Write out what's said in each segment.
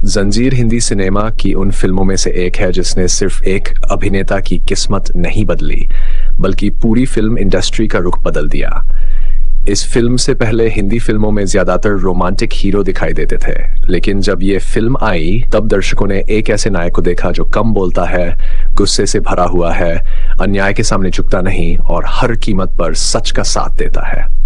जंजीर हिंदी सिनेमा की उन फिल्मों में से एक है जिसने सिर्फ एक अभिनेता की किस्मत नहीं बदली, बल्कि पूरी फिल्म इंडस्ट्री का रुख बदल दिया। इस फिल्म से पहले हिंदी फिल्मों में ज्यादातर रोमांटिक हीरो दिखाई देते थे, लेकिन जब ये फिल्म आई तब दर्शकों ने एक ऐसे नायक को देखा जो कम बोलता है, गुस्से से भरा हुआ है, अन्याय के सामने झुकता नहीं और हर कीमत पर सच का साथ देता है।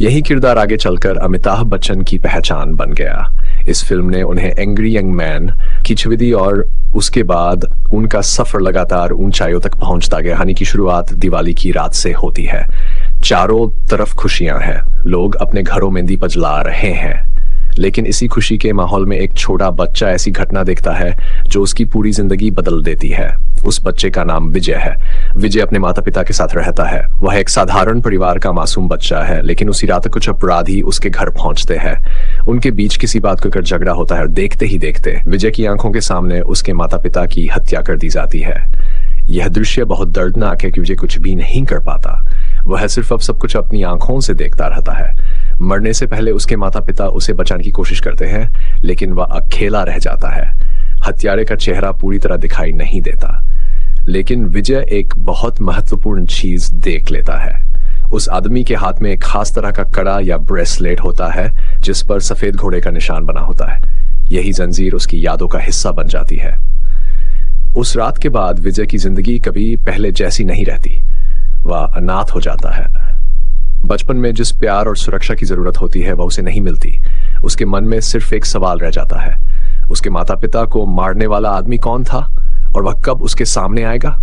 यही किरदार आगे चलकर अमिताभ बच्चन की पहचान बन गया। इस फिल्म ने उन्हें एंग्री यंग मैन की छवि दी और उसके बाद उनका सफर लगातार ऊंचाइयों तक पहुंचता गया। कहानी की शुरुआत दिवाली की रात से होती है। चारों तरफ खुशियां हैं, लोग अपने घरों में दीप जला रहे हैं, लेकिन इसी खुशी के माहौल में एक छोटा बच्चा ऐसी घटना देखता है जो उसकी पूरी जिंदगी बदल देती है। उस बच्चे का नाम विजय है। विजय अपने माता पिता के साथ रहता है। वह एक साधारण परिवार का मासूम बच्चा है, लेकिन उसी रात कुछ अपराधी उसके घर पहुंचते हैं। उनके बीच किसी बात को लेकर झगड़ा होता है और देखते ही देखते विजय की आंखों के सामने उसके माता पिता की हत्या कर दी जाती है। यह दृश्य बहुत दर्दनाक है कि विजय कुछ भी नहीं कर पाता। वह सिर्फ अब सब कुछ अपनी आंखों से देखता रहता है। मरने से पहले उसके माता पिता उसे बचाने की कोशिश करते हैं, लेकिन वह अकेला रह जाता है। हत्यारे का चेहरा पूरी तरह दिखाई नहीं देता, लेकिन विजय एक बहुत महत्वपूर्ण चीज देख लेता है। उस आदमी के हाथ में एक खास तरह का कड़ा या ब्रेसलेट होता है जिस पर सफेद घोड़े का निशान बना होता है। यही जंजीर उसकी यादों का हिस्सा बन जाती है। उस रात के बाद विजय की जिंदगी कभी पहले जैसी नहीं रहती। वह अनाथ हो जाता है। बचपन में जिस प्यार और सुरक्षा की जरूरत होती है वह उसे नहीं मिलती। उसके मन में सिर्फ एक सवाल रह जाता है, उसके माता पिता को मारने वाला आदमी कौन था और वह कब उसके सामने आएगा।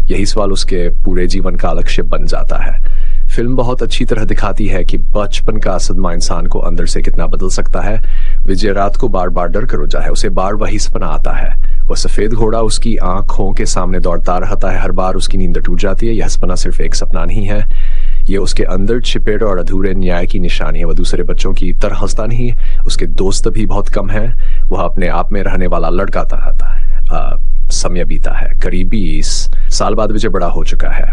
यही सवाल उसके पूरे जीवन का लक्ष्य बन जाता है। फिल्म बहुत अच्छी तरह दिखाती है कि बचपन का सदमा इंसान को अंदर से कितना बदल सकता है। विजय रात को बार बार डर कर रोता है। उसे बार वही सपना आता है। वह सफेद घोड़ा उसकी आंखों के सामने दौड़ता रहता है। हर बार उसकी नींद टूट जाती है। यह सपना सिर्फ एक सपना नहीं है, यह उसके अंदर छिपे और अधूरे न्याय की निशानी है। वह दूसरे बच्चों की तरह हंसता नहीं, उसके दोस्त भी बहुत कम है। वह अपने आप में रहने वाला लड़का रहता है। समय बीता है। करीब 20 साल बाद विजय बड़ा हो चुका है।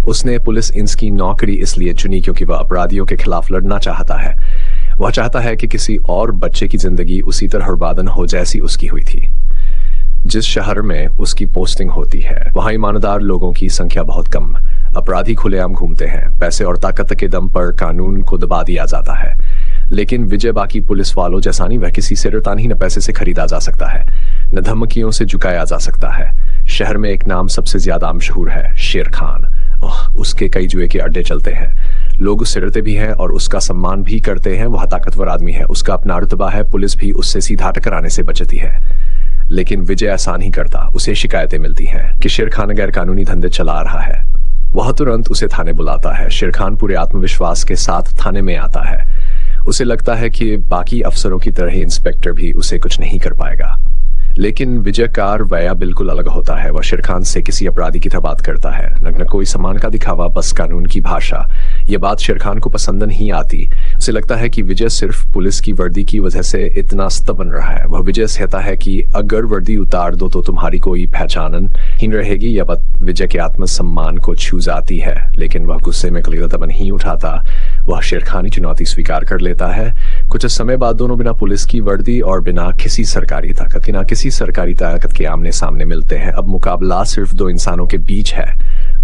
उसने पुलिस इंस की नौकरी इसलिए चुनी क्योंकि वह अपराधियों के खिलाफ लड़ना चाहता है। वह चाहता है कि किसी और बच्चे की जिंदगी उसी तरह बर्बाद हो जैसी उसकी हुई थी। जिस शहर में उसकी पोस्टिंग होती है वहां ईमानदार लोगों की संख्या बहुत कम। अपराधी खुलेआम घूमते हैं। पैसे और ताकत के दम पर कानून को दबा दिया जाता है। लेकिन विजय बाकी पुलिस वालों जैसा नहीं। वह किसी से डरता नहीं, न पैसे से खरीदा जा सकता है, न धमकियों से झुकाया जा सकता है। शहर में एक नाम सबसे ज्यादा मशहूर है, शेर खान। उसके कई जुए के अड्डे चलते हैं। लोग उससे डरते भी हैं और उसका सम्मान भी करते हैं। वह ताकतवर आदमी है, उसका अपना रुतबा है। पुलिस भी उससे सीधा टकराने से बचती है। लेकिन विजय ऐसा नहीं करता। उसे शिकायतें मिलती हैं कि शेर खान गैर कानूनी धंधे चला रहा है। वह तुरंत उसे थाने बुलाता है। शेर खान पूरे आत्मविश्वास के साथ थाने में आता है। उसे लगता है कि बाकी अफसरों की तरह ही इंस्पेक्टर भी उसे कुछ नहीं कर पाएगा। लेकिन विजय का रवैया बिल्कुल अलग होता है। वह शेर खान से किसी अपराधी की तरह बात करता है, न कोई सम्मान का दिखावा, बस कानून की भाषा। यह बात शेर खान को पसंद नहीं आती। उसे लगता है कि विजय सिर्फ पुलिस की वर्दी की वजह से इतना स्तबन रहा है। वह विजय से कहता है कि अगर वर्दी उतार दो तो तुम्हारी कोई पहचान ही रहेगी। यह बात विजय के आत्मसम्मान को छू जाती है, लेकिन वह गुस्से में कदम नहीं उठाता। वह शेर खान की चुनौती स्वीकार कर लेता है। कुछ समय बाद दोनों बिना पुलिस की वर्दी और बिना किसी सरकारी ताकत के आमने सामने मिलते हैं। अब मुकाबला सिर्फ दो इंसानों के बीच है।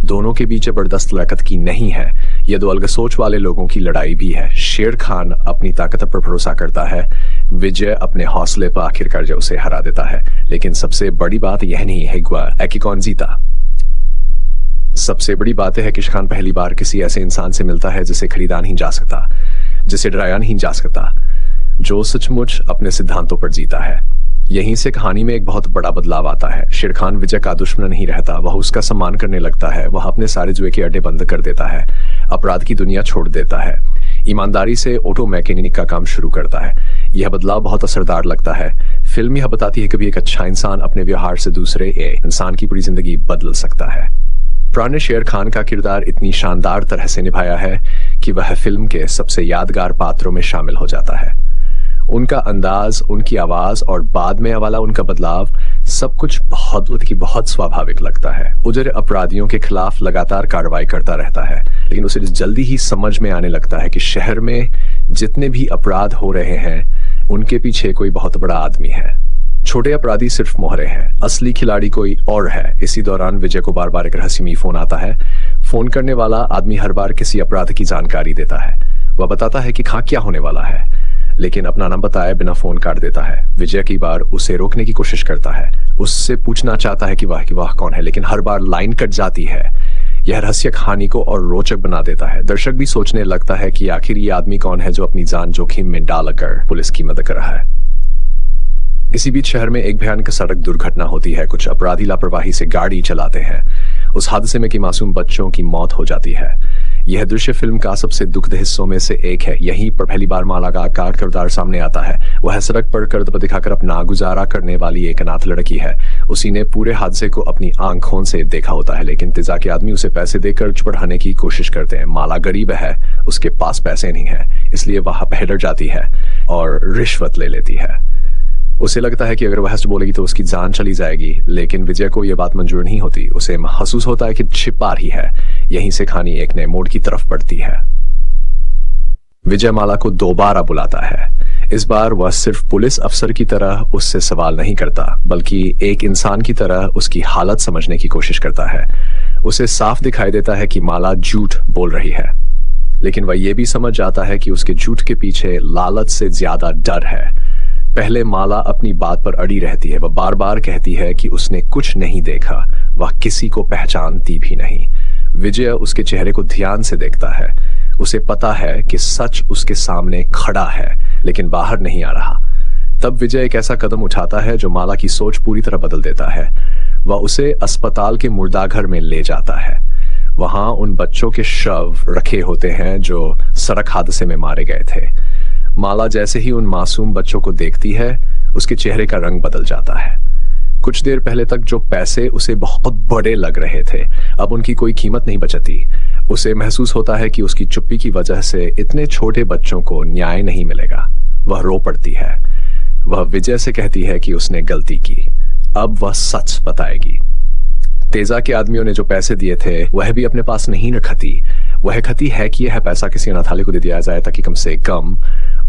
दोनों के बीच जबरदस्त ताकत की नहीं है, यह दो अलग सोच वाले लोगों की लड़ाई भी है। शेर खान अपनी ताकत पर भरोसा करता है, विजय अपने हौसले पर आखिरकार जो उसे हरा देता है। लेकिन सबसे बड़ी बात यह नहीं है कि कौन जीता। सबसे बड़ी बात है कि शेर खान पहली बार किसी ऐसे इंसान से मिलता है जिसे खरीदा नहीं जा सकता, जिसे डराया नहीं जा सकता, जो सचमुच अपने सिद्धांतों पर जीता है। यहीं से कहानी में एक बहुत बड़ा बदलाव आता है। शेर खान विजय का दुश्मन नहीं रहता। वह उसका सम्मान करने लगता है। वह अपने सारे जुए के अड्डे बंद कर देता है, अपराध की दुनिया छोड़ देता है, ईमानदारी से ऑटो मैकेनिक का काम शुरू करता है। यह बदलाव बहुत असरदार लगता है। फिल्म यह बताती है कि एक अच्छा इंसान अपने व्यवहार से दूसरे इंसान की पूरी जिंदगी बदल सकता है। प्राण ने शेर खान का किरदार इतनी शानदार तरह से निभाया है कि वह फिल्म के सबसे यादगार पात्रों में शामिल हो जाता है। उनका अंदाज, उनकी आवाज और बाद में वाला उनका बदलाव, सब कुछ बहुत स्वाभाविक लगता है। उजर अपराधियों के खिलाफ लगातार कार्रवाई करता रहता है, लेकिन उसे जल्दी ही समझ में आने लगता है कि शहर में जितने भी अपराध हो रहे हैं उनके पीछे कोई बहुत बड़ा आदमी है। छोटे अपराधी सिर्फ मोहरे हैं, असली खिलाड़ी कोई और है। इसी दौरान विजय को बार बार एक रहस्यमयी फोन आता है। फोन करने वाला आदमी हर बार किसी अपराध की जानकारी देता है। वह बताता है कि कहाँ क्या होने वाला है, लेकिन अपना नाम बताए बिना फोन काट देता है। विजय कई बार उसे रोकने की कोशिश करता है, उससे पूछना चाहता है कि वाह कौन है, लेकिन हर बार लाइन कट जाती है। यह रहस्य कहानी को और रोचक बना देता है। दर्शक भी सोचने लगता है कि आखिर ये आदमी कौन है जो अपनी जान जोखिम में डालकर पुलिस की मदद कर रहा है। इसी बीच शहर में एक भयानक सड़क दुर्घटना होती है। कुछ अपराधी लापरवाही से गाड़ी चलाते हैं। उस हादसे में कि मासूम बच्चों की मौत हो जाती है। यह दृश्य फिल्म का सबसे दुखद हिस्सों में से एक है। यहीं पर पहली बार माला का आकार किरदार सामने आता है। वह सड़क पर कर्तव्य दिखाकर अपना गुजारा करने वाली एक अनाथ लड़की है। उसी ने पूरे हादसे को अपनी आंखों से देखा होता है, लेकिन तिजा के आदमी उसे पैसे देकर बढ़ाने की कोशिश करते हैं। माला गरीब है, उसके पास पैसे नहीं है, इसलिए वह पहडर जाती है और रिश्वत ले लेती है। उसे लगता है कि अगर वह सच बोलेगी तो उसकी जान चली जाएगी, लेकिन विजय को यह बात मंजूर नहीं होती। उसे महसूस होता है कि छिपा रही है। यहीं से कहानी एक नए मोड़ की तरफ बढ़ती है। विजय माला को दोबारा बुलाता है। इस बार वह सिर्फ पुलिस अफसर की तरह उससे सवाल नहीं करता, बल्कि एक इंसान की तरह उसकी हालत समझने की कोशिश करता है। उसे साफ दिखाई देता है कि माला झूठ बोल रही है, लेकिन वह यह भी समझ जाता है कि उसके झूठ के पीछे लालच से ज्यादा डर है। पहले माला अपनी बात पर अड़ी रहती है। वह बार बार कहती है कि उसने कुछ नहीं देखा, वह किसी को पहचानती भी नहीं। विजय उसके चेहरे को ध्यान से देखता है। उसे पता है कि सच उसके सामने खड़ा है, लेकिन बाहर नहीं आ रहा। तब विजय एक ऐसा कदम उठाता है जो माला की सोच पूरी तरह बदल देता है। वह उसे अस्पताल के मुर्दाघर में ले जाता है। वहां उन बच्चों के शव रखे होते हैं जो सड़क हादसे में मारे गए थे। माला जैसे ही उन मासूम बच्चों को देखती है, उसके चेहरे का रंग बदल जाता है। कुछ देर पहले तक जो पैसे उसे बहुत बड़े लग रहे थे, अब उनकी कोई कीमत नहीं बचती। उसे महसूस होता है कि उसकी चुप्पी की वजह से इतने छोटे बच्चों को न्याय नहीं मिलेगा। वह रो पड़ती है। वह विजय से कहती है कि उसने गलती की, अब वह सच बताएगी। तेजा के आदमियों ने जो पैसे दिए थे वह भी अपने पास नहीं रखती। वह कहती है कि यह पैसा किसी अनाथालय को दे दिया जाए ताकि कम से कम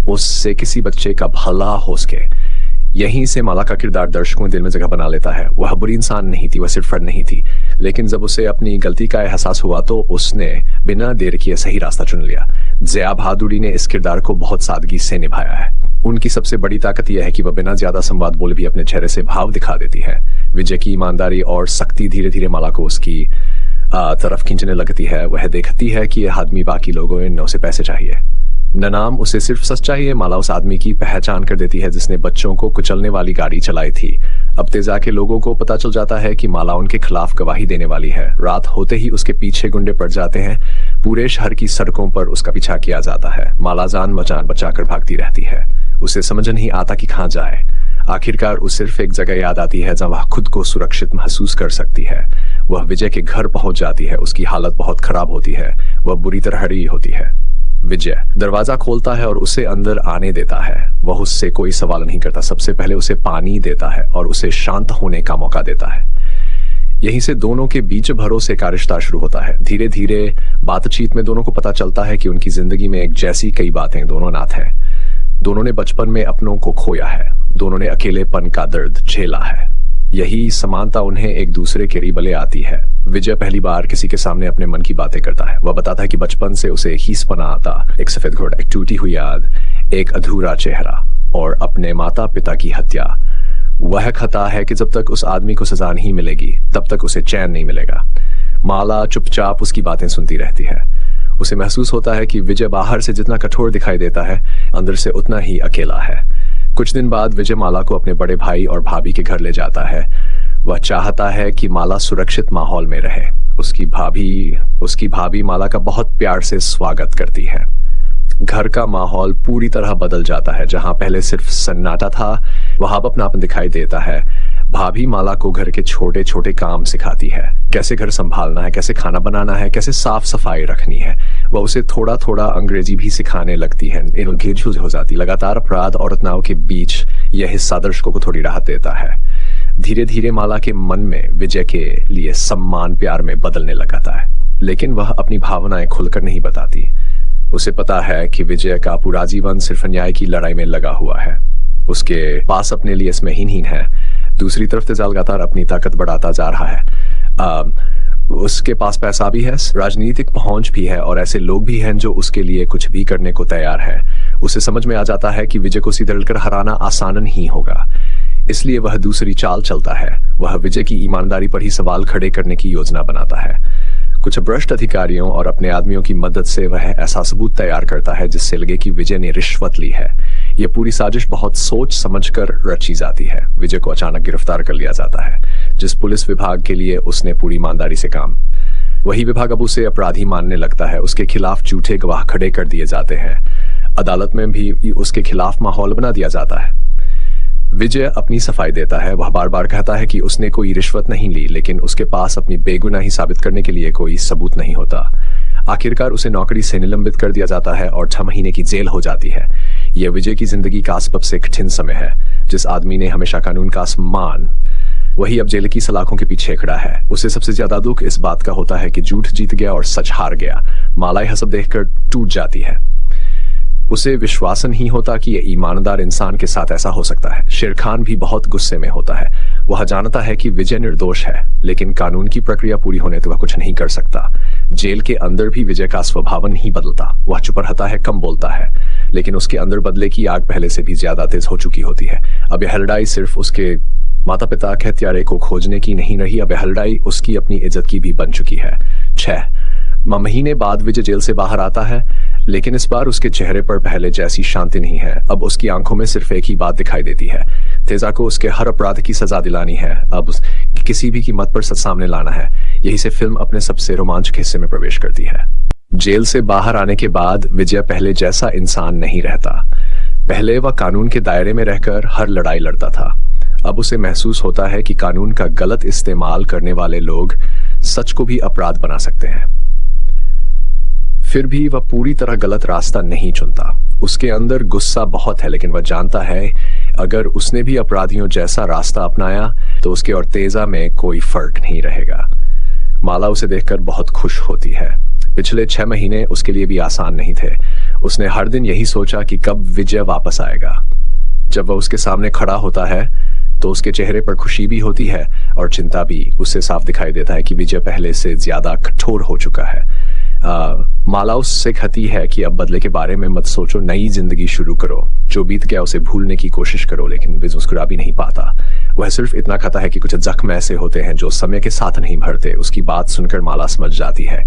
उससे किसी बच्चे का भला हो सके। यहीं से माला का किरदार दर्शकों के दिल में जगह बना लेता है। वह बुरी इंसान नहीं थी, वह सिर्फ फर्द नहीं थी, लेकिन जब उसे अपनी गलती का एहसास हुआ तो उसने बिना देर किए सही रास्ता चुन लिया। जया भादुड़ी ने इस किरदार को बहुत सादगी से निभाया है। उनकी सबसे बड़ी ताकत यह है कि वह बिना ज्यादा संवाद बोले भी अपने चेहरे से भाव दिखा देती है। विजय की ईमानदारी और सख्ती धीरे धीरे माला को उसकी तरफ खींचने लगती है। वह देखती है कि यह आदमी बाकी लोगों ने उसे पैसे चाहिए, न नाम, उसे सिर्फ सच चाहिए। माला उस आदमी की पहचान कर देती है जिसने बच्चों को कुचलने वाली गाड़ी चलाई थी। अब तेजा के लोगों को पता चल जाता है कि माला उनके खिलाफ गवाही देने वाली है। रात होते ही उसके पीछे गुंडे पड़ जाते हैं। पूरे शहर की सड़कों पर उसका पीछा किया जाता है। माला जान बचाकर भागती रहती है। उसे समझ नहीं आता कि कहां जाए। आखिरकार उसे सिर्फ एक जगह याद आती है जहां वह खुद को सुरक्षित महसूस कर सकती है। वह विजय के घर पहुंच जाती है। उसकी हालत बहुत खराब होती है, वह बुरी तरह हड़ी होती है। विजय दरवाजा खोलता है और उसे अंदर आने देता है। वह उससे कोई सवाल नहीं करता, सबसे पहले उसे पानी देता है और उसे शांत होने का मौका देता है। यहीं से दोनों के बीच भरोसे का रिश्ता शुरू होता है। धीरे धीरे बातचीत में दोनों को पता चलता है कि उनकी जिंदगी में एक जैसी कई बातें, दोनों अनाथ हैं। दोनों ने बचपन में अपनों को खोया है। दोनों ने अकेलेपन का दर्द झेला है। यही समानता उन्हें एक दूसरे के करीब ले आती है। विजय पहली बार किसी के सामने अपने मन की बातें करता है। वह बताता है कि बचपन से उसे हीसपना आता, एक सफेद घोड़ा, एक टूटी हुई याद, एक अधूरा चेहरा और अपने माता पिता की हत्या। वह खता है कि जब तक उस आदमी को सजा नहीं मिलेगी तब तक उसे चैन नहीं मिलेगा। माला चुपचाप उसकी बातें सुनती रहती है। उसे महसूस होता है कि विजय बाहर से जितना कठोर दिखाई देता है, अंदर से उतना ही अकेला है। कुछ दिन बाद विजय माला को अपने बड़े भाई और भाभी के घर ले जाता है। वह चाहता है कि माला सुरक्षित माहौल में रहे। उसकी भाभी माला का बहुत प्यार से स्वागत करती है। घर का माहौल पूरी तरह बदल जाता है। जहां पहले सिर्फ सन्नाटा था, वहां अब अपनापन दिखाई देता है। भाभी माला को घर के छोटे छोटे काम सिखाती है, कैसे घर संभालना है, कैसे खाना बनाना है, कैसे साफ सफाई रखनी है। वह उसे थोड़ा थोड़ा अंग्रेजी भी सिखाने लगती है। इंगेज हो जाती। लगातार अपराध और तनाव के बीच यह हिस्सा दर्शकों को थोड़ी राहत देता है। धीरे धीरे माला के मन में विजय के लिए सम्मान प्यार में बदलने लगता है, लेकिन वह अपनी भावनाएं खुलकर नहीं बताती। उसे पता है कि विजय का पूरा जीवन सिर्फ अन्याय की लड़ाई में लगा हुआ है। उसके पास अपने लिए इसमें हीन है। दूसरी तरफ तेजाल लगातार अपनी ताकत बढ़ाता जा रहा है। उसके पास पैसा भी है, राजनीतिक पहुंच भी है और ऐसे लोग भी हैं जो उसके लिए कुछ भी करने को तैयार है। उसे समझ में आ जाता है कि विजय को सीधे लड़कर हराना आसान नहीं होगा, इसलिए वह दूसरी चाल चलता है। वह विजय की ईमानदारी पर ही सवाल खड़े करने की योजना बनाता है। कुछ भ्रष्ट अधिकारियों और अपने आदमियों की मदद से वह ऐसा सबूत तैयार करता है जिससे लगे कि विजय ने रिश्वत ली है। यह पूरी साजिश बहुत सोच समझकर रची जाती है। विजय को अचानक गिरफ्तार कर लिया जाता है, जिस पुलिस विभाग के लिए उसने पूरी ईमानदारी से काम, वही विभाग अब उसे अपराधी मानने लगता है। उसके खिलाफ झूठे गवाह खड़े कर दिए जाते हैं। अदालत में भी उसके खिलाफ माहौल बना दिया जाता है। विजय अपनी सफाई देता है। वह बार बार कहता है कि उसने कोई रिश्वत नहीं ली, लेकिन उसके पास अपनी बेगुनाही साबित करने के लिए कोई सबूत नहीं होता। आखिरकार उसे नौकरी से निलंबित कर दिया जाता है और 6 महीने की जेल हो जाती है। यह विजय की जिंदगी का सबसे कठिन समय है। जिस आदमी ने हमेशा कानून का सम्मान, वही अब जेल की सलाखों के पीछे खड़ा है। उसे सबसे ज्यादा दुख इस बात का होता है कि झूठ जीत गया और सच हार गया। माला यह सब देखकर टूट जाती है। उसे विश्वास नहीं होता कि यह ईमानदार इंसान के साथ ऐसा हो सकता है। शेर खान भी बहुत गुस्से में होता है। वह जानता है कि विजय निर्दोष है, लेकिन कानून की प्रक्रिया पूरी होने तक वह कुछ नहीं कर सकता। जेल के अंदर भी विजय का स्वभाव नहीं बदलता। वह चुप रहता है, कम बोलता है, लेकिन उसके अंदर बदले की आग पहले से भी ज्यादा तेज हो चुकी होती है। अब यह लड़ाई सिर्फ उसके माता पिता के हत्यारे को खोजने की नहीं रही, अब यह लड़ाई उसकी अपनी इज्जत की भी बन चुकी है। 6 महीने बाद विजय जेल से बाहर आता है, लेकिन इस बार उसके चेहरे पर पहले जैसी शांति नहीं है। अब उसकी आंखों में सिर्फ एक ही बात दिखाई देती है, तेजा को उसके हर अपराध की सजा दिलानी है। अब किसी भी कीमत पर सच सामने लाना है। यही से फिल्म अपने सबसे रोमांचक हिस्से में प्रवेश करती है। जेल से बाहर आने के बाद विजय पहले जैसा इंसान नहीं रहता। पहले वह कानून के दायरे में रहकर हर लड़ाई लड़ता था। अब उसे महसूस होता है कि कानून का गलत इस्तेमाल करने वाले लोग सच को भी अपराध बना सकते हैं। फिर भी वह पूरी तरह गलत रास्ता नहीं चुनता। उसके अंदर गुस्सा बहुत है, लेकिन वह जानता है अगर उसने भी अपराधियों जैसा रास्ता अपनाया तो उसके और तेजा में कोई फर्क नहीं रहेगा। माला उसे देखकर बहुत खुश होती है। पिछले 6 महीने उसके लिए भी आसान नहीं थे। उसने हर दिन यही सोचा कि कब विजय वापस आएगा। जब वह उसके सामने खड़ा होता है तो उसके चेहरे पर खुशी भी होती है और चिंता भी। उससे साफ दिखाई देता है कि विजय पहले से ज्यादा कठोर हो चुका है। माला उससे कहती है कि अब बदले के बारे में मत सोचो, नई जिंदगी शुरू करो। जो बीत गया उसे भूलने की कोशिश करो, लेकिन विजय मुस्कुरा भी नहीं पाता। वह सिर्फ इतना कहता है कि कुछ जख्म ऐसे होते हैं जो समय के साथ नहीं भरते। उसकी बात सुनकर माला समझ जाती है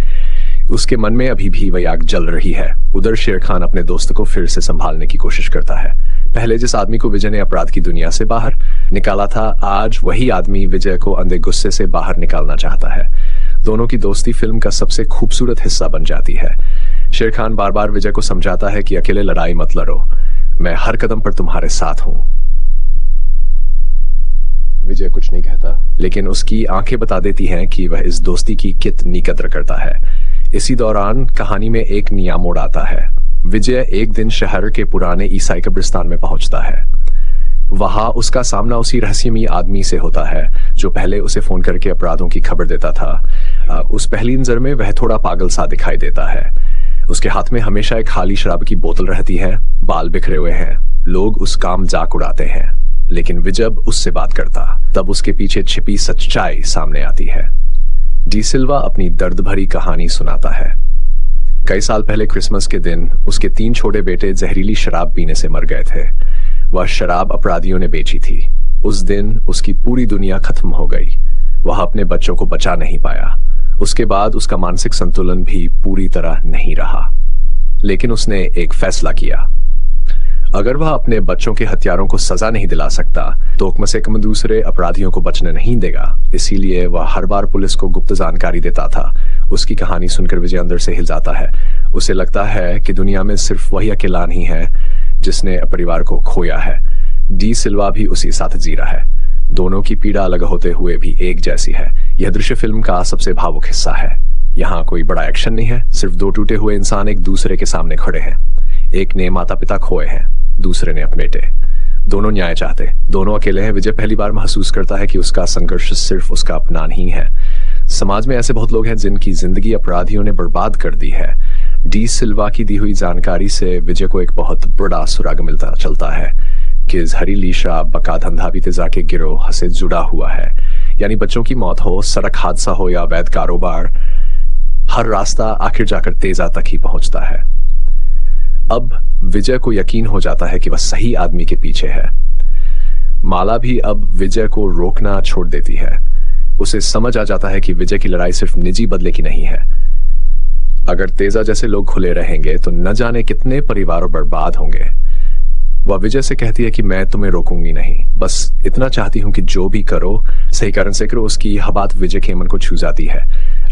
उसके मन में अभी भी वही आग जल रही है। उधर शेर खान अपने दोस्त को फिर से संभालने की कोशिश करता है। पहले जिस आदमी को विजय ने अपराध की दुनिया से बाहर निकाला था, आज वही आदमी विजय को अंधे गुस्से से बाहर निकालना चाहता है। दोनों की दोस्ती फिल्म का सबसे खूबसूरत हिस्सा बन जाती है। शेर खान बार बार विजय को समझाता है कि अकेले लड़ाई मत लड़ो, मैं हर कदम पर तुम्हारे साथ हूं। विजय कुछ नहीं कहता, लेकिन उसकी आंखें बता देती हैं कि वह इस दोस्ती की कितनी कद्र करता है। इसी दौरान कहानी में एक नया मोड़ आता है। विजय एक दिन शहर के पुराने ईसाई कब्रिस्तान में पहुंचता है। वहां उसका सामना उसी रहस्यमयी आदमी से होता है जो पहले उसे फोन करके अपराधों की खबर देता था। उस पहली नजर में वह थोड़ा पागल सा दिखाई देता है। उसके हाथ में हमेशा एक खाली शराब की बोतल रहती है, बाल बिखरे हुए हैं। लोग उस का मजाक उड़ाते हैं, लेकिन विजय उससे बात करता तब उसके पीछे छिपी सच्चाई सामने आती है। डी सिल्वा अपनी दर्द भरी कहानी सुनाता है। कई साल पहले क्रिसमस के दिन उसके 3 छोटे बेटे जहरीली शराब पीने से मर गए थे। वह शराब अपराधियों ने बेची थी। उस दिन उसकी पूरी दुनिया खत्म हो गई। वह अपने बच्चों को बचा नहीं पाया। उसके बाद उसका मानसिक संतुलन भी पूरी तरह नहीं रहा। लेकिन उसने एक फैसला किया, अगर वह अपने बच्चों के हत्यारों को सजा नहीं दिला सकता तो कम से कम दूसरे अपराधियों को बचने नहीं देगा। इसीलिए वह हर बार पुलिस को गुप्त जानकारी देता था। उसकी कहानी सुनकर विजय अंदर से हिल जाता है। उसे लगता है कि दुनिया में सिर्फ वही अकेला नहीं है जिसने परिवार को खोया है। डी सिल्वा भी उसी साथ जी रहा है। दोनों की पीड़ा अलग होते हुए भी एक जैसी है। यह दृश्य फिल्म का सबसे भावुक हिस्सा है। यहाँ कोई बड़ा एक्शन नहीं है, सिर्फ 2 टूटे हुए इंसान एक दूसरे के सामने खड़े हैं। एक ने माता पिता खोए हैं, दूसरे ने अपने बेटे। दोनों न्याय चाहते, दोनों अकेले हैं। विजय पहली बार महसूस करता है कि उसका संघर्ष सिर्फ उसका अपना नहीं है। समाज में ऐसे बहुत लोग हैं जिनकी जिंदगी अपराधियों ने बर्बाद कर दी है, डी सिल्वा की दी हुई जानकारी से विजय को एक बहुत बड़ा सुराग मिलता चलता है कि इजहरी लीशा बका धंधा भी तेजा के गिरोह से जुड़ा हुआ है। यानी बच्चों की मौत हो, सड़क हादसा हो या अवैध कारोबार, हर रास्ता आखिर जाकर तेजा तक ही पहुंचता है। अब विजय को यकीन हो जाता है कि वह सही आदमी के पीछे है। माला भी अब विजय को रोकना छोड़ देती है। उसे समझ आ जाता है कि विजय की लड़ाई सिर्फ निजी बदले की नहीं है। अगर तेजा जैसे लोग खुले रहेंगे तो न जाने कितने परिवार बर्बाद होंगे। वह विजय से कहती है कि मैं तुम्हें रोकूंगी नहीं, बस इतना चाहती हूं कि जो भी करो सही कारण से करो। उसकी यह बात विजय के मन को छू जाती है।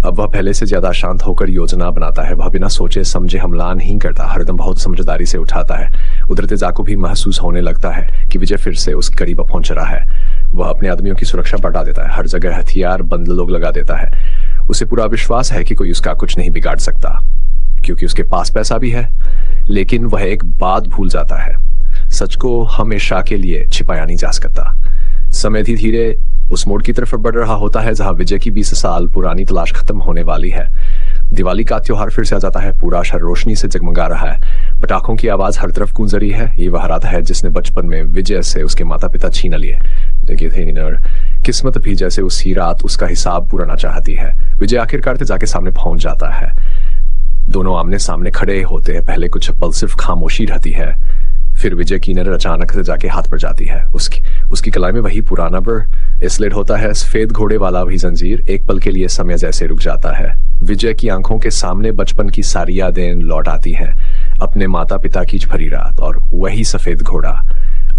अब वह पहले से ज्यादा शांत होकर योजना बनाता है। वह बिना सोचे समझे हमला नहीं करता, हरदम बहुत समझदारी से उठाता है। उधर तेजा को भी महसूस होने लगता है कि विजय फिर से उस करीब पहुंच रहा है। वह अपने आदमियों की सुरक्षा बढ़ा देता है, हर जगह हथियार बंद लोग लगा देता है। उसे पूरा विश्वास है कि कोई उसका कुछ नहीं बिगाड़ सकता, क्योंकि उसके पास पैसा भी है। लेकिन वह एक बात भूल जाता है, सच को हमेशा के लिए छिपाया नहीं जा सकता। समय धीरे धीरे उस मोड़ की तरफ बढ़ रहा होता है जहां विजय की 20 साल पुरानी तलाश खत्म होने वाली है। दिवाली का त्योहार फिर से आ जाता है। पूरा शहर रोशनी से जगमगा रहा है। पटाखों की आवाज हर तरफ गूंज रही है। ये वह रात है जिसने बचपन में विजय से उसके माता पिता छीन लिए। देखिए थे किस्मत भी जैसे उसी रात उसका हिसाब पुराना चाहती है। विजय आखिरकार तेजा के सामने पहुंच जाता है। दोनों आमने सामने खड़े होते हैं। पहले कुछ पल सिर्फ खामोशी रहती है, फिर विजय की नजर अचानक से जाके हाथ पर जाती है। उसकी कलाई में वही पुराना ब्रेसलेट होता है, सफेद घोड़े वाला वही जंजीर। एक पल के लिए समय जैसे रुक जाता है। विजय की आंखों के सामने बचपन की सारी यादें लौट आती हैं, अपने माता पिता की भरी रात और वही सफेद घोड़ा।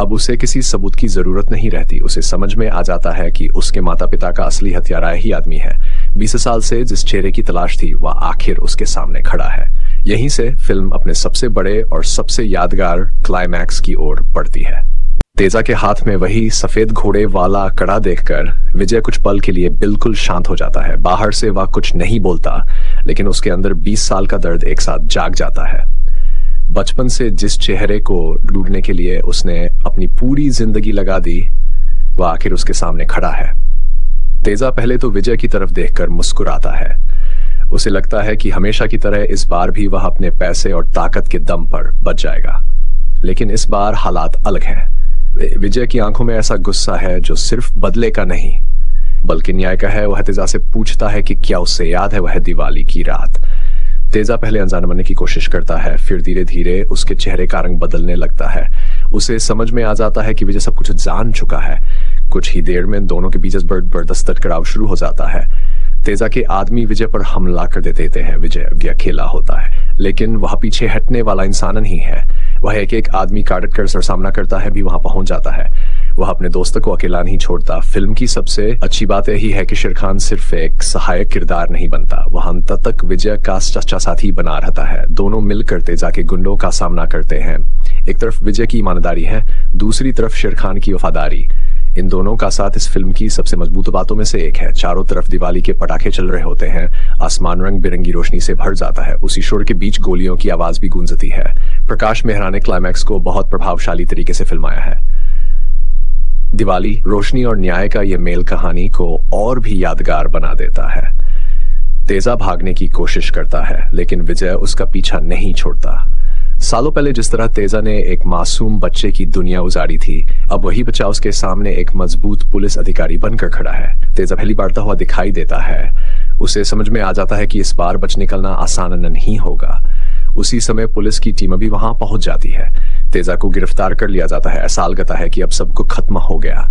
अब उसे किसी सबूत की जरूरत नहीं रहती। उसे समझ में आ जाता है कि उसके माता पिता का असली हत्यारा ही आदमी है। 20 साल से जिस चेहरे की तलाश थी वह आखिर उसके सामने खड़ा है। यहीं से फिल्म अपने सबसे बड़े और सबसे यादगार क्लाइमैक्स की ओर बढ़ती है। तेजा के हाथ में वही सफेद घोड़े वाला कड़ा देखकर विजय कुछ पल के लिए बिल्कुल शांत हो जाता है। बाहर से वह कुछ नहीं बोलता, लेकिन उसके अंदर 20 साल का दर्द एक साथ जाग जाता है। बचपन से जिस चेहरे को ढूंढने के लिए उसने अपनी पूरी जिंदगी लगा दी, वह आखिर उसके सामने खड़ा है। तेजा पहले तो विजय की तरफ देखकर मुस्कुराता है। उसे लगता है कि हमेशा की तरह इस बार भी वह अपने पैसे और ताकत के दम पर बच जाएगा। लेकिन इस बार हालात अलग हैं। विजय की आंखों में ऐसा गुस्सा है जो सिर्फ बदले का नहीं बल्कि न्याय का है। वह तेजा से पूछता है कि क्या उसे याद है वह दिवाली की रात। तेजा पहले अनजान बनने की कोशिश करता है, फिर धीरे धीरे उसके चेहरे का रंग बदलने लगता है। उसे समझ में आ जाता है कि विजय सब कुछ जान चुका है। कुछ ही देर में दोनों के बीच जबरदस्त टकराव शुरू हो जाता है। तेजा के आदमी विजय पर हमला कर देते हैं। विजय भी अकेला होता है, लेकिन वह पीछे हटने वाला इंसान नहीं है। वह एक आदमी काट कर सामना करता है, भी वहां पहुंच जाता है। वह अपने दोस्त को अकेला नहीं छोड़ता। फिल्म की सबसे अच्छी बात यही है कि शेर खान सिर्फ एक सहायक किरदार नहीं बनता, वह अंत तक विजय का सच्चा साथी बना रहता है। दोनों मिलकर तेजा के गुंडों का सामना करते हैं। एक तरफ विजय की ईमानदारी है, दूसरी तरफ शेर खान की वफादारी। इन दोनों का साथ इस फिल्म की सबसे मजबूत बातों में से एक है। चारों तरफ दिवाली के पटाखे चल रहे होते हैं, आसमान रंग बिरंगी रोशनी से भर जाता है। उसी शोर के बीच गोलियों की आवाज भी गूंजती है। प्रकाश मेहरा ने क्लाइमैक्स को बहुत प्रभावशाली तरीके से फिल्माया है। दिवाली, रोशनी और न्याय का यह मेल कहानी को और भी यादगार बना देता है। तेजा भागने की कोशिश करता है, लेकिन विजय उसका पीछा नहीं छोड़ता। सालों पहले जिस तरह तेजा ने एक मासूम बच्चे की दुनिया उजाड़ी थी, अब वही बच्चा उसके सामने एक मजबूत पुलिस अधिकारी बनकर खड़ा है। तेजा पहली बढ़ता हुआ दिखाई देता है। उसे समझ में आ जाता है कि इस बार बच निकलना आसान नहीं होगा। उसी समय पुलिस की टीम भी वहां पहुंच जाती है। तेजा को गिरफ्तार कर लिया जाता है। ऐसा लगता है कि अब सब कुछ खत्म हो गया,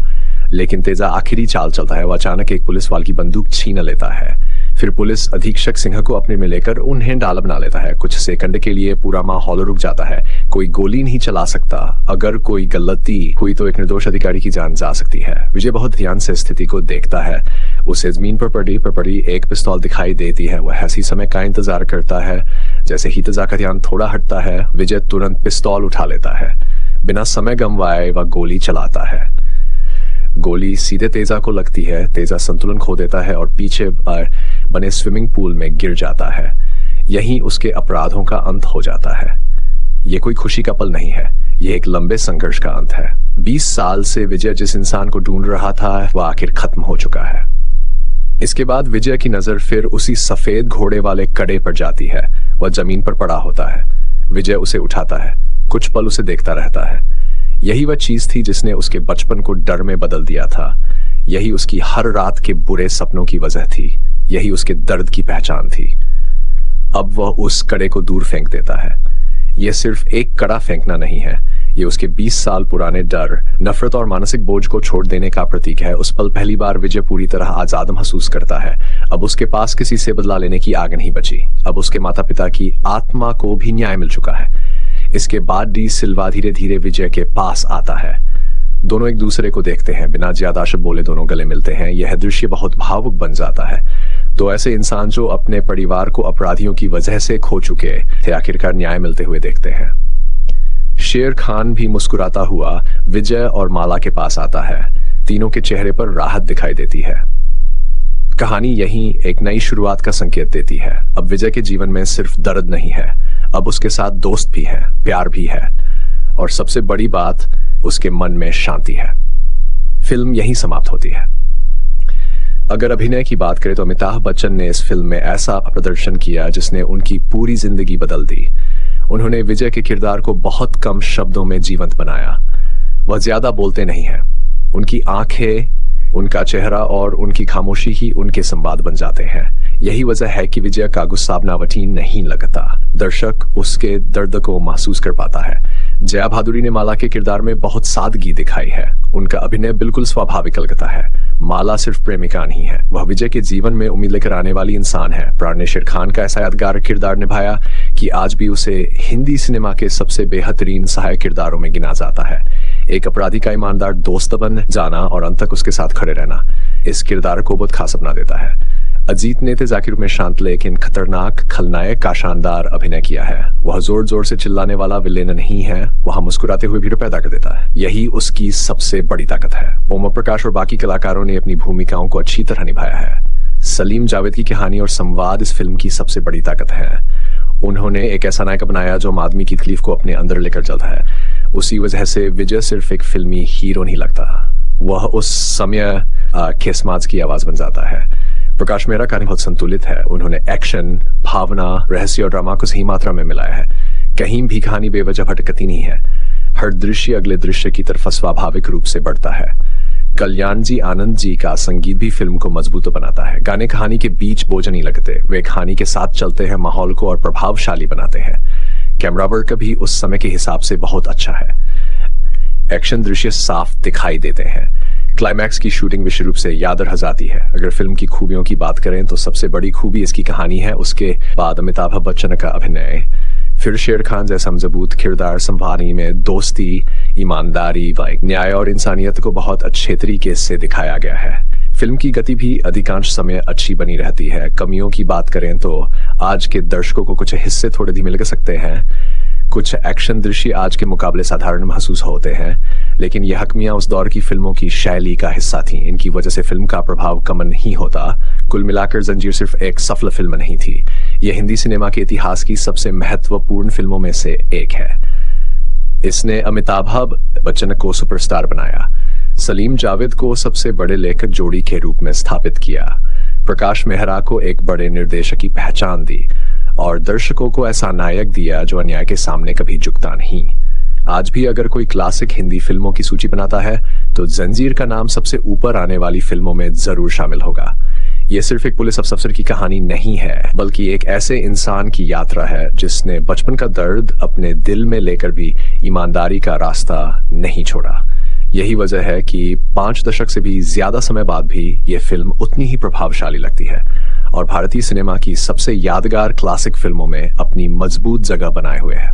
लेकिन तेजा आखिरी चाल चलता है। वह अचानक एक पुलिस वाले की बंदूक छीन लेता है। फिर पुलिस अधीक्षक सिंह को अपने में लेकर उन्हें डाल बना लेता है। कुछ सेकंड के लिए पूरा माहौल रुक जाता है। कोई गोली नहीं चला सकता। अगर कोई गलती हुई तो एक निर्दोष अधिकारी की जान जा सकती है। विजय बहुत ध्यान से स्थिति को देखता है। उसे जमीन पर पड़ी एक पिस्तौल दिखाई देती है। वह ऐसी समय का इंतजार करता है। जैसे ही तेजा का ध्यान थोड़ा हटता है, विजय तुरंत पिस्तौल उठा लेता है। बिना समय गंवाए वह गोली चलाता है। गोली सीधे तेजा को लगती है। तेजा संतुलन खो देता है और पीछे बने स्विमिंग पूल में गिर जाता है। यहीं उसके अपराधों का अंत हो जाता है। यह कोई खुशी का पल नहीं है, यह एक लंबे संघर्ष का अंत है। 20 साल से विजय जिस इंसान को ढूंढ रहा था, वह आखिर खत्म हो चुका है। इसके बाद विजय की नजर फिर उसी सफेद घोड़े वाले कड़े पर जाती है। वह जमीन पर पड़ा होता है। विजय उसे उठाता है, कुछ पल उसे देखता रहता है। यही वह चीज थी जिसने उसके बचपन को डर में बदल दिया था। यही उसकी हर रात के बुरे सपनों की वजह थी। यही उसके दर्द की पहचान थी। अब वह उस कड़े को दूर फेंक देता है। यह सिर्फ एक कड़ा फेंकना नहीं है, ये उसके 20 साल पुराने डर, नफरत और मानसिक बोझ को छोड़ देने का प्रतीक है। उस पल पहली बार विजय पूरी तरह आजाद महसूस करता है। अब उसके पास किसी से बदला लेने की आग नहीं बची। अब उसके माता पिता की आत्मा को भी न्याय मिल चुका है। इसके बाद डी सिल्वा धीरे धीरे विजय के पास आता है। दोनों एक दूसरे को देखते हैं, बिना ज्यादा शब्द बोले दोनों गले मिलते हैं। यह दृश्य बहुत भावुक बन जाता है। तो ऐसे इंसान जो अपने परिवार को अपराधियों की वजह से खो चुके थे, आखिरकार न्याय मिलते हुए देखते हैं। शेर खान भी मुस्कुराता हुआ विजय और माला के पास आता है। तीनों के चेहरे पर राहत दिखाई देती है। कहानी यहीं एक नई शुरुआत का संकेत देती है। अब विजय के जीवन में सिर्फ दर्द नहीं है, अब उसके साथ दोस्त भी है, प्यार भी है, और सबसे बड़ी बात, उसके मन में शांति है। फिल्म यहीं समाप्त होती है। अगर अभिनय की बात करें तो अमिताभ बच्चन ने इस फिल्म में ऐसा प्रदर्शन किया जिसने उनकी पूरी जिंदगी बदल दी। उन्होंने विजय के किरदार को बहुत कम शब्दों में जीवंत बनाया। वह ज्यादा बोलते नहीं हैं। उनकी आंखें, उनका चेहरा और उनकी खामोशी ही उनके संवाद बन जाते हैं। यही वजह है कि विजय का गुस्सा बनावटी नहीं लगता। दर्शक उसके दर्द को महसूस कर पाता है। जया भादुरी ने माला के किरदार में बहुत सादगी दिखाई है। उनका अभिनय बिल्कुल स्वाभाविक लगता है। माला सिर्फ प्रेमिका नहीं है, वह विजय के जीवन में उम्मीद लेकर आने वाली इंसान है। प्राण ने शेर खान का ऐसा यादगार किरदार निभाया कि आज भी उसे हिंदी सिनेमा के सबसे बेहतरीन सहायक किरदारों में गिना जाता है। एक अपराधी का ईमानदार दोस्त बन जाना और अंत तक उसके साथ खड़े रहना इस किरदार को बहुत खास अपना देता है। अजीत ने जाकिर में शांत लेकिन खतरनाक खलनायक का शानदार अभिनय किया है। वह जोर जोर से चिल्लाने वाला विलेन नहीं है, वह मुस्कुराते हुए भीड़ पैदा कर देता है। यही उसकी सबसे बड़ी ताकत है। ओम प्रकाश और बाकी कलाकारों ने अपनी भूमिकाओं को अच्छी तरह निभाया है। सलीम जावेद की कहानी और संवाद इस फिल्म की सबसे बड़ी ताकत है। उन्होंने एक ऐसा नायक बनाया जो आदमी की तकलीफ को अपने अंदर लेकर चलता है। उसी वजह से विजय सिर्फ एक फिल्मी हीरो नहीं लगता, वह उस समय खेसमाज की आवाज बन जाता है। प्रकाश मेहरा कहानी बहुत संतुलित है। उन्होंने एक्शन, भावना, रहस्य और ड्रामा को सही मात्रा में मिलाया है। कहीं भी कहानी बेवजह भटकती नहीं है। हर दृश्य अगले दृश्य की तरफ स्वाभाविक रूप से बढ़ता है। कल्याण जी आनंद जी का संगीत भी फिल्म को मजबूत बनाता है। गाने कहानी के बीच बोझ नहीं लगते, वे कहानी के साथ चलते हैं, माहौल को और प्रभावशाली बनाते हैं। कैमरा वर्क भी उस समय के हिसाब से बहुत अच्छा है। एक्शन दृश्य साफ दिखाई देते हैं। क्लाइमैक्स की शूटिंग विशेष रूप से याद रह जाती है। अगर फिल्म की खूबियों की बात करें तो सबसे बड़ी खूबी इसकी कहानी है, उसके बाद अमिताभ बच्चन का अभिनय, फिर शेर खान जैसा मजबूत किरदार संभालने में दोस्ती, ईमानदारी, न्याय और इंसानियत को बहुत अच्छे तरीके से दिखाया गया है। फिल्म की गति भी अधिकांश समय अच्छी बनी रहती है। कमियों की बात करें तो आज के दर्शकों को कुछ हिस्से थोड़े धीमे लग सकते हैं। कुछ एक्शन दृश्य आज के मुकाबले साधारण महसूस होते हैं, लेकिन यह हकमियां उस दौर की फिल्मों की शैली का हिस्सा थीं। इनकी वजह से फिल्म का प्रभाव कम नहीं होता। कुल मिलाकर जंजीर सिर्फ एक सफल फिल्म नहीं थी, यह हिंदी सिनेमा के इतिहास की सबसे महत्वपूर्ण फिल्मों में से एक है। इसने अमिताभ बच्चन को सुपरस्टार बनाया, सलीम जावेद को सबसे बड़े लेखक जोड़ी के रूप में स्थापित किया, प्रकाश मेहरा को एक बड़े निर्देशक की पहचान दी और दर्शकों को ऐसा नायक दिया जो अन्याय के सामने कभी झुकता नहीं। आज भी अगर कोई क्लासिक हिंदी फिल्मों की सूची बनाता है तो जंजीर का नाम सबसे ऊपर आने वाली फिल्मों में जरूर शामिल होगा। यह सिर्फ एक पुलिस अफसर की कहानी नहीं है, बल्कि एक ऐसे इंसान की यात्रा है जिसने बचपन का दर्द अपने दिल में लेकर भी ईमानदारी का रास्ता नहीं छोड़ा। यही वजह है कि 5 दशक से भी ज्यादा समय बाद भी यह फिल्म उतनी ही प्रभावशाली लगती है और भारतीय सिनेमा की सबसे यादगार क्लासिक फिल्मों में अपनी मजबूत जगह बनाए हुए है।